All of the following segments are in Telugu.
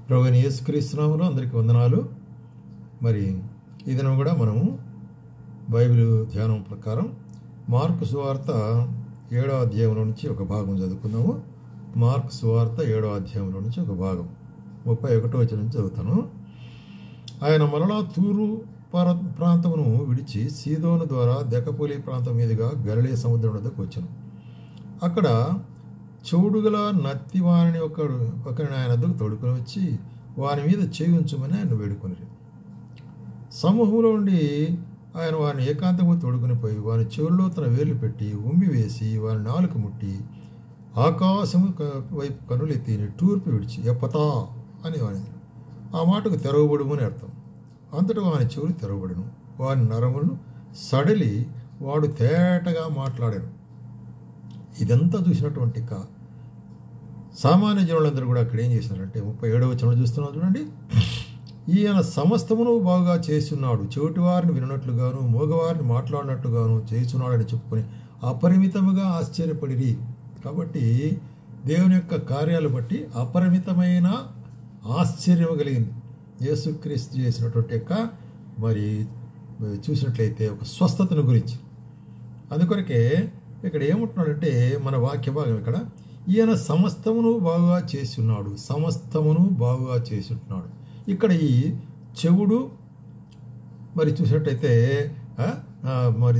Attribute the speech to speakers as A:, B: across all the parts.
A: ప్రభువైన యేసుక్రీస్తు నామములో అందరికీ వందనాలు. మరి ఈ దినం కూడా మనము బైబిల్ ధ్యానం ప్రకారం మార్కు సువార్త 7వ అధ్యాయంలో నుంచి ఒక భాగం చదువుకుందాము. మార్కు సువార్త 7వ అధ్యాయంలో నుంచి ఒక భాగం 31వ వచనం నుంచి చదువుతాను. ఆయన మరలా తూరు ప్రాంతమును విడిచి సీదోను ద్వారా దెకపొలి ప్రాంతం మీదుగా గలిలయ సముద్రం వద్దకు వచ్చాను. అక్కడ చెవుడుగల నత్తి వారిని ఒకరిని ఆయన వద్దకు తోడుకొని వచ్చి వారి మీద చేయించమని ఆయన వేడుకొని, సమూహంలో ఉండి ఆయన వారిని ఏకాంతంగా తోడుకొని పోయి వారి చెవుల్లో తన వేలు పెట్టి ఉమ్మి వేసి వారి నాలుక ముట్టి ఆకాశము వైపు కనులెత్తి నిట్టూర్పు విడిచి ఎప్పతా అని వాడిని. ఆ మాటకు తెరవబడుమని అర్థం. అంతటా వాని చెవులు తెరవబడును, వారి నరములను సడలి వాడు తేటగా మాట్లాడాను. ఇదంతా చూసినటువంటి సామాన్య జనులందరూ కూడా అక్కడ ఏం చేసినారంటే 37వ వచనం చూస్తున్నాం చూడండి. ఈయన సమస్తమును బాగా చేస్తున్నాడు, చెవిటి వారిని వినట్లుగాను మోగవారిని మాట్లాడినట్లుగాను చేస్తున్నాడని చెప్పుకొని అపరిమితముగా ఆశ్చర్యపడిరి. కాబట్టి దేవుని యొక్క కార్యాలు బట్టి అపరిమితమైన ఆశ్చర్యం కలిగింది యేసుక్రీస్తు చేసినటువంటి మరి చూసినట్లయితే ఒక స్వస్థతను గురించి. అందుకొరకే ఇక్కడ ఏమంటున్నాడంటే మన వాక్య భాగం ఇక్కడ, ఈయన సమస్తమును బాగుగా చేసి ఉన్నాడు, సమస్తమును బాగుగా చేసి ఉంటున్నాడు. ఇక్కడ ఈ చెవుడు మరి చూసినట్టయితే మరి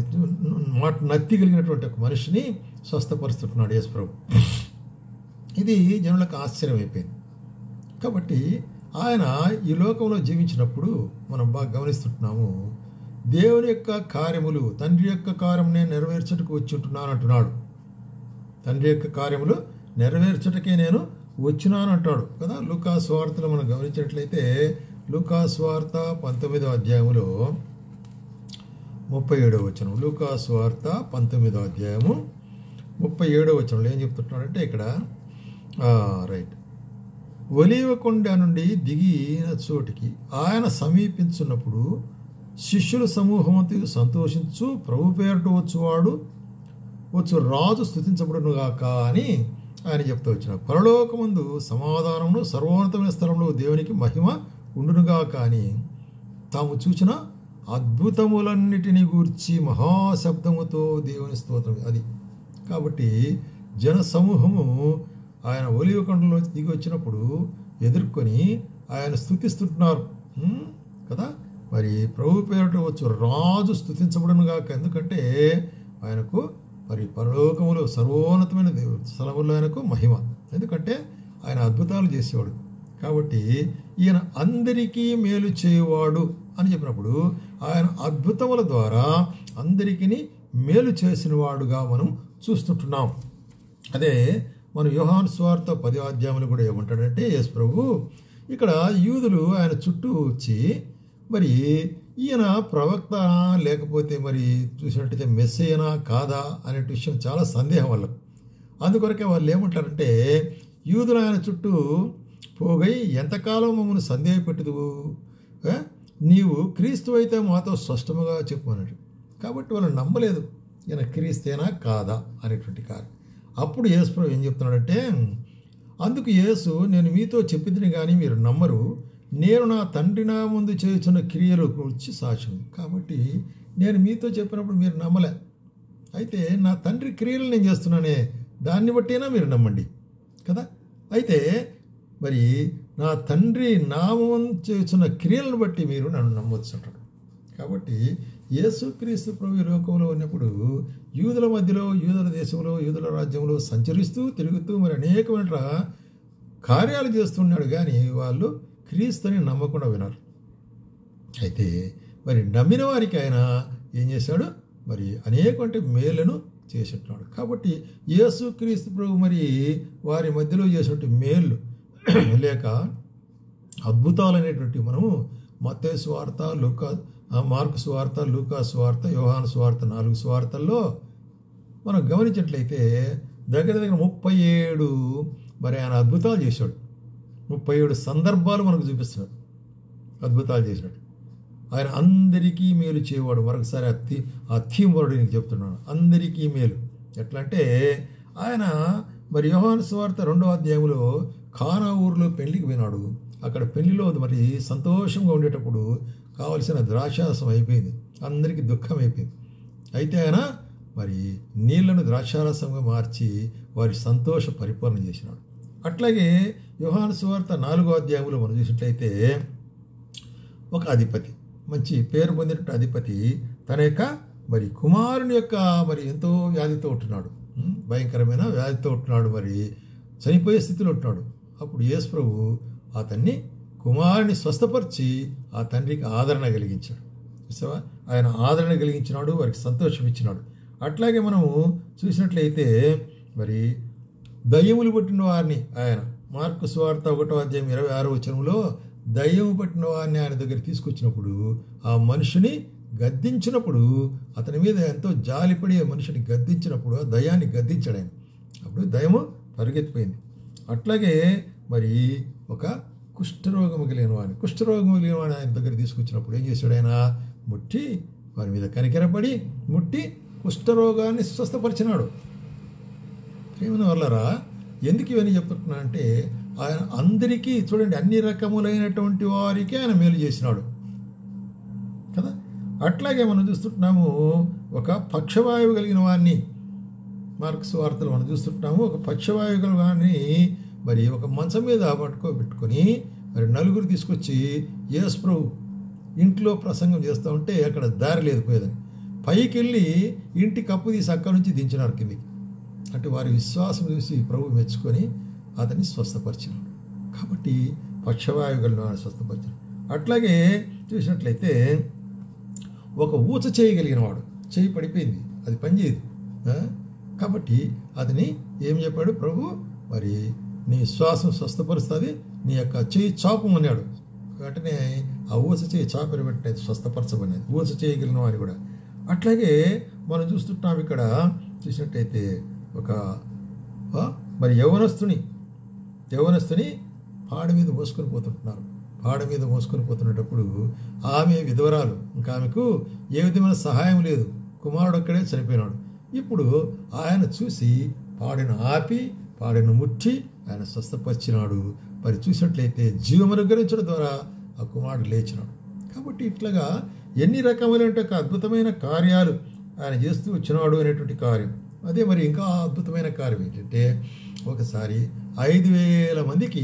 A: నత్తి కలిగినటువంటి ఒక మనిషిని స్వస్థపరుస్తున్నాడు యేసు ప్రభు. ఇది జనులకు ఆశ్చర్యం అయిపోయింది. కాబట్టి ఆయన ఈ లోకంలో జీవించినప్పుడు మనం బాగా గమనిస్తుంటున్నాము, దేవుని యొక్క కార్యములు, తండ్రి యొక్క కార్యం నేను నెరవేర్చుటకు వచ్చి ఉంటున్నాను అంటున్నాడు. తండ్రి యొక్క కార్యములు నెరవేర్చుటకే నేను వచ్చినాను అంటాడు కదా. లూకా సువార్తలో మనం గమనించినట్లయితే లూకా సువార్త 19వ అధ్యాయంలో 37వ వచనం, లూకా సువార్త 19వ అధ్యాయము 37వ వచనంలో ఏం చెప్తున్నాడంటే ఇక్కడ రైట్, ఒలీవ కొండ నుండి దిగిన చోటికి ఆయన సమీపించున్నప్పుడు శిష్యుల సమూహమంతా సంతోషించు, ప్రభు పేరట వచ్చు రాజు స్తుతించబడునుగాక అని ఆయన చెప్తూ వచ్చిన. పరలోకమందు సమాధానమును సర్వోన్నతమైన స్థలంలో దేవునికి మహిమ ఉండునుగాక అని తాము చూసిన అద్భుతములన్నిటినీ గూర్చి మహాశబ్దముతో దేవుని స్తోత్రం. అది కాబట్టి జన సమూహము ఆయన ఒలీవ కొండలో దిగి వచ్చినప్పుడు ఎదుర్కొని ఆయన స్తుతిస్తుంటున్నారు కదా. మరి ప్రభు పేరట వచ్చు రాజు స్తుతించబడునుగాక, ఎందుకంటే ఆయనకు మరి పరలోకములో సర్వోన్నతమైన దేవుడు స్థలములో ఆయనకు మహిమ, ఎందుకంటే ఆయన అద్భుతాలు చేసేవాడు. కాబట్టి ఈయన అందరికీ మేలు చేయువాడు అని చెప్పినప్పుడు ఆయన అద్భుతముల ద్వారా అందరికీ మేలు చేసిన వాడుగా మనం చూస్తుంటున్నాం. అదే మనం యోహాను సువార్త 10వ అధ్యాయంలో కూడా ఏమంటాడంటే యేసు ప్రభు ఇక్కడ యూదులు ఆయన చుట్టూ వచ్చి మరి ఈయన ప్రవక్త లేకపోతే మరి చూసినట్టయితే మెస్సయ్యనా కాదా అనే విషయం చాలా సందేహం వల్ల. అందుకొరకే వాళ్ళు ఏమంటారంటే యూదులు ఆయన చుట్టూ పోగై ఎంతకాలం మమ్మల్ని సందేహపెట్టుదువు, నీవు క్రీస్తు అయితే మాతో స్పష్టముగా చెప్పమన్నాడు. కాబట్టి వాళ్ళు నమ్మలేదు ఈయన క్రీస్తేనా కాదా అనేటువంటి కారణం. అప్పుడు యేసు ప్రభు ఏం చెప్తున్నాడంటే, అందుకు యేసు నేను మీతో చెప్పింది కానీ మీరు నమ్మరు, నేను నా తండ్రి నా ముందు చేస్తున్న క్రియలు గురించి సాక్ష్యం. కాబట్టి నేను మీతో చెప్పినప్పుడు మీరు నమ్మలే, అయితే నా తండ్రి క్రియలు నేను చేస్తున్నానే దాన్ని బట్టేనా మీరు నమ్మండి కదా. అయితే మరి నా తండ్రి నామం చేస్తున్న క్రియలను బట్టి మీరు నన్ను నమ్మవచ్చు అంటాడు. కాబట్టి యేసుక్రీస్తు ప్రభు లోకంలో ఉన్నప్పుడు యూదుల మధ్యలో, యూదుల దేశంలో, యూదుల రాజ్యంలో సంచరిస్తూ తిరుగుతూ మరి అనేకమైన కార్యాలు చేస్తున్నాడు. కానీ వాళ్ళు క్రీస్తుని నమ్మకుండా విన్నారు. అయితే మరి నమ్మిన వారికి ఆయన ఏం చేశాడు, మరి అనేక మేలును చేసినాడు. కాబట్టి యేసుక్రీస్తు ప్రభు మరి వారి మధ్యలో చేసినటువంటి మేలు లేక అద్భుతాలు అనేటువంటి మనము మత్తయి సువార్త, మార్కు సువార్త, లూకా సువార్త, యోహాను సువార్త 4 సువార్తల్లో మనం గమనించినట్లయితే దగ్గర 37 మరి ఆయన అద్భుతాలు చేశాడు. 37 సందర్భాలు మనకు చూపిస్తున్నాడు అద్భుతాలు చేసినట్టు. ఆయన అందరికీ మేలు చేయవాడు. మరొకసారి ఆ థీమ్ వర్డ్ నీకు చెప్తున్నాను, అందరికీ మేలు. ఎట్లా అంటే ఆయన మరి యోహాను సువార్త 2వ అధ్యాయంలో కానా ఊరిలో పెళ్లికి పోయినాడు. అక్కడ పెళ్లిలో మరి సంతోషంగా ఉండేటప్పుడు కావలసిన ద్రాక్షారసం అయిపోయింది, అందరికీ దుఃఖం అయిపోయింది. అయితే ఆయన మరి నీళ్లను ద్రాక్షారసంగా మార్చి వారి సంతోష పరిపూర్ణ చేసినాడు. అట్లాగే యోహాను సువార్త 4వ అధ్యాయంలో మనం చూసినట్లయితే ఒక అధిపతి, మంచి పేరు పొందినట్టు అధిపతి తన యొక్క మరి కుమారుని యొక్క మరి ఎంతో వ్యాధితో ఉంటున్నాడు, భయంకరమైన వ్యాధితో ఉంటున్నాడు, మరి చనిపోయే స్థితిలో ఉంటున్నాడు. అప్పుడు యేసు ప్రభు అతన్ని కుమారుని స్వస్థపరిచి ఆ తండ్రికి ఆదరణ కలిగించాడు. చూసావా, ఆయన ఆదరణ కలిగించినాడు, వారికి సంతోషం ఇచ్చినాడు. అట్లాగే మనము చూసినట్లయితే మరి దయ్యములు పట్టిన వారిని ఆయన మార్కు సువార్త 1వ అధ్యాయం 26వ వచనంలో దయ్యము పట్టిన వారిని ఆయన దగ్గర తీసుకొచ్చినప్పుడు ఆ మనుషుని గద్దించినప్పుడు అతని మీద ఎంతో జాలిపడి ఆ మనుషుని గద్దించినప్పుడు ఆ దయ్యాన్ని గద్దించాడు ఆయన. అప్పుడు దయ్యము పరిగెత్తిపోయింది. అట్లాగే మరి ఒక కుష్ఠరోగము కలిగిన వాడిని ఆయన దగ్గర తీసుకొచ్చినప్పుడు ఏం చేశాడు ఆయన? ముట్టి వారి మీద కనికెరపడి ముట్టి కుష్ఠరోగాన్ని స్వస్థపరిచినాడు. ప్రేమ వల్లరా ఎందుకు ఇవన్నీ చెప్తున్నా అంటే ఆయన అందరికీ చూడండి అన్ని రకములైనటువంటి వారికి ఆయన మేలు చేసినాడు కదా. అట్లాగే మనం చూస్తుంటున్నాము ఒక పక్షవాయువు కలిగిన వారిని, మార్క్స్ వార్తలు మనం చూస్తుంటున్నాము. ఒక పక్షవాయువు కలిగిన వారిని మరి ఒక మంచం మీద పెట్టుకొని మరి నలుగురు తీసుకొచ్చి యేసు ప్రభు ఇంట్లో ప్రసంగం చేస్తూ ఉంటే అక్కడ దారి లేదు పోయేదని పైకి వెళ్ళి ఇంటి కప్పు తీసి అక్కడి నుంచి దించినారు కిందికి. అంటే వారి విశ్వాసం చూసి ప్రభు మెచ్చుకొని అతన్ని స్వస్థపరిచినాడు. కాబట్టి పక్షవాయువు కలిగిన వారిని స్వస్థపరిచినాడు. అట్లాగే చూసినట్లయితే ఒక ఊచ చేయగలిగిన వాడు, చేయి పడిపోయింది, అది పనిచేయదు కాబట్టి అతని ఏం చెప్పాడు ప్రభు? మరి నీ శ్వాసం స్వస్థపరుస్తుంది, నీ యొక్క చేయి చాపమన్నాడు. వెంటనే ఆ ఊచ చేయి చాపని వెంటనే స్వస్థపరచబడినది, ఊచ చేయగలిగిన వాడిని కూడా. అట్లాగే మనం చూస్తుంటాం ఇక్కడ చూసినట్టయితే ఒక మరి యవనస్తుని పాడ మీద మోసుకొని పోతుంటున్నారు. పాడ మీద మోసుకొని పోతున్నప్పుడు ఆమె విధవరాలు, ఇంకా ఆమెకు ఏ విధమైన సహాయం లేదు, కుమారుడు అక్కడే చనిపోయినాడు. ఇప్పుడు ఆయన చూసి పాడను ఆపి పాడను ముట్టి ఆయన స్వస్థపరిచినాడు. మరి చూసినట్లయితే జీవం అనుగ్రహించడం ద్వారా ఆ కుమారుడు లేచినాడు. కాబట్టి ఇట్లాగా ఎన్ని రకములైన అద్భుతమైన కార్యాలు ఆయన చేస్తూ వచ్చినాడు అనేటువంటి కార్యం. అదే మరి ఇంకా అద్భుతమైన కార్యం ఏంటంటే ఒకసారి 5,000 మందికి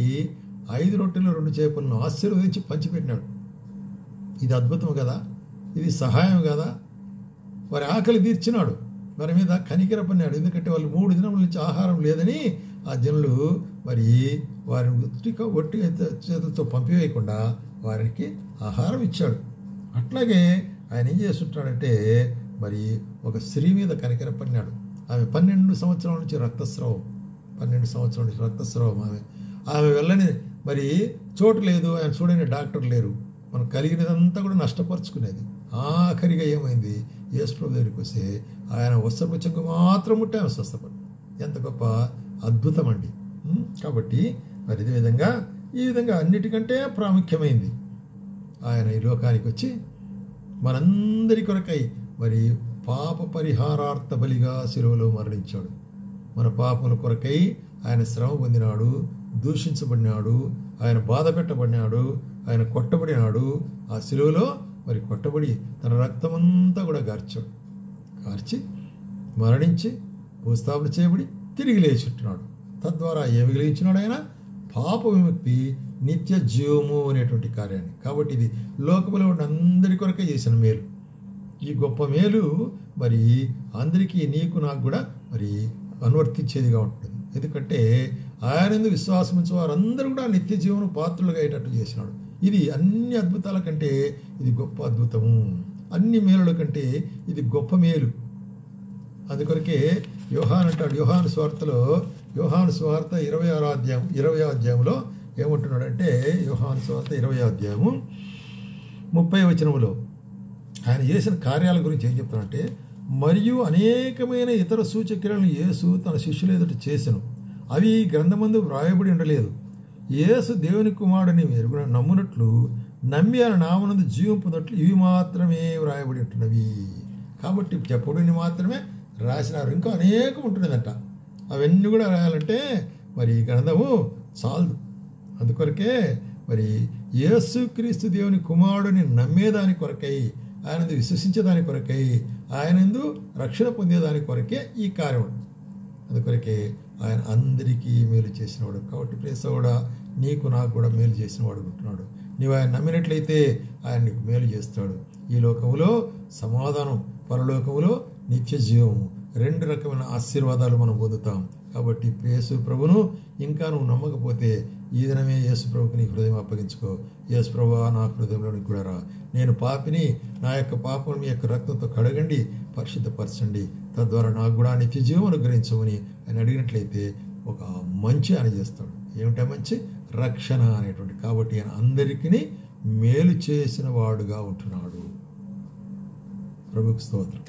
A: 5 రొట్టెలు 2 చేపలను ఆశీర్వదించి పంచిపెట్టినాడు. ఇది అద్భుతం కదా, ఇది సహాయం కదా. వారి ఆకలి తీర్చినాడు, వారి మీద కనికరపడినాడు. ఎందుకంటే వాళ్ళు 3 దినముల నుంచి ఆహారం లేదని ఆ జనులు మరి వారిని ఒట్టి చేతులతో పంపివేయకుండా వారికి ఆహారం ఇచ్చాడు. అట్లాగే ఆయన ఏం చేస్తుంటాడంటే మరి ఒక స్త్రీ మీద కనికరపడినాడు. ఆమె 12 సంవత్సరాల నుంచి రక్తస్రావం, 12 సంవత్సరాల నుంచి రక్తస్రావం. ఆమె వెళ్ళని మరి చోటు లేదు, ఆయన చూడని డాక్టర్ లేరు. మనం కలిగినదంతా కూడా నష్టపరుచుకునేది. ఆఖరిగా ఏమైంది? యేసు ప్రభు దగ్గరికి వస్తే ఆయన వస్త్రపుచ్చంకు మాత్రం ముట్టి ఆమె స్వస్థపడి. ఎంత గొప్ప అద్భుతం అండి. కాబట్టి మరి ఈ విధంగా అన్నిటికంటే ప్రాముఖ్యమైంది ఆయన ఈ లోకానికి వచ్చి మనందరి కొరకై మరి పాప పరిహారార్థ బలిగా శిలువలో మరణించాడు. మన పాపముల కొరకై ఆయన శ్రమ పొందినాడు, దూషించబడినాడు, ఆయన బాధ పెట్టబడినాడు, ఆయన కొట్టబడినాడు. ఆ శిలువలో మరి కొట్టబడి తన రక్తమంతా కూడా కార్చి మరణించి భూస్థాపన చేయబడి తిరిగి లేచుంటున్నాడు. తద్వారా ఏమి కలిగించినాడు? ఆయన పాప విముక్తి, నిత్య జీవము అనేటువంటి కార్యాన్ని. కాబట్టి ఇది లోకములో ఉన్న అందరి కొరకే చేసిన మేలు. ఈ గొప్ప మేలు మరి అందరికీ, నీకు నాకు కూడా మరి అనువర్తించేదిగా ఉంటుంది. ఎందుకంటే ఆయన ఎందుకు విశ్వాసం ఉంచే వారందరూ కూడా నిత్య జీవనం పాత్రలుగా అయ్యేటట్టు చేసినాడు. ఇది అన్ని అద్భుతాల కంటే ఇది గొప్ప అద్భుతము, అన్ని మేలుల కంటే ఇది గొప్ప మేలు. అందుకొరకే యోహాను అంటాడు, యోహాను సువార్తలో, యోహాను సువార్త 20వ అధ్యాయంలో ఏమంటున్నాడంటే, యోహాను సువార్త 20వ అధ్యాయము 30వ వచనములో ఆయన చేసిన కార్యాల గురించి ఏం చెప్తానంటే, మరియు అనేకమైన ఇతర సూచక్రియలను యేసు తన శిష్యుల ఎదుట చేసెను, అవి గ్రంథమందు వ్రాయబడి ఉండలేదు. యేసు దేవుని కుమారుడిని ఎరుగున నమ్మునట్లు, నమ్మి ఆయన నామనందు జీవం పొందినట్లు ఇవి మాత్రమే వ్రాయబడి ఉంటున్నవి. కాబట్టి చెప్పబడిని మాత్రమే రాసినారు, ఇంకా అనేకం ఉంటున్నదంట. అవన్నీ కూడా రాయాలంటే మరి గ్రంథము చాలదు. అందుకొరకే మరి యేసుక్రీస్తు దేవుని కుమారుడిని నమ్మేదాని కొరకై, ఆయనందు విశ్వసించేదాని కొరకై, ఆయనందు రక్షణ పొందేదాని కొరకే ఈ కార్యం. అందుకొరకే ఆయన అందరికీ మేలు చేసినవాడు. కాబట్టి ప్రేసవాడా, నీకు నాకు కూడా మేలు చేసినవాడు ఉంటున్నాడు. నీవు ఆయన నమ్మినట్లయితే ఆయన నీకు మేలు చేస్తాడు. ఈ లోకములో సమాధానం, పరలోకములో నిత్య జీవము, 2 రకమైన ఆశీర్వాదాలు మనం పొందుతాం. కాబట్టి యేసు ప్రభును ఇంకా నువ్వు నమ్మకపోతే ఈ దినమే యేసు ప్రభుకి నీ హృదయం అప్పగించుకో. యేసు ప్రభువా, నా హృదయంలోనికి కూడా రా, నేను పాపిని, నా యొక్క పాపం మీ యొక్క రక్తంతో కడగండి, పరిశుద్ధపరచండి, తద్వారా నాకు కూడా నిత్య జీవం అనుగ్రహించమని ఆయన అడిగినట్లయితే ఒక మంచి ఆయన చేస్తాడు. ఏమిటా మంచి? రక్షణ అనేటువంటి. కాబట్టి ఆయన అందరికీ మేలు చేసిన వాడుగా ఉంటున్నాడు. ప్రభుకు స్తోత్రం.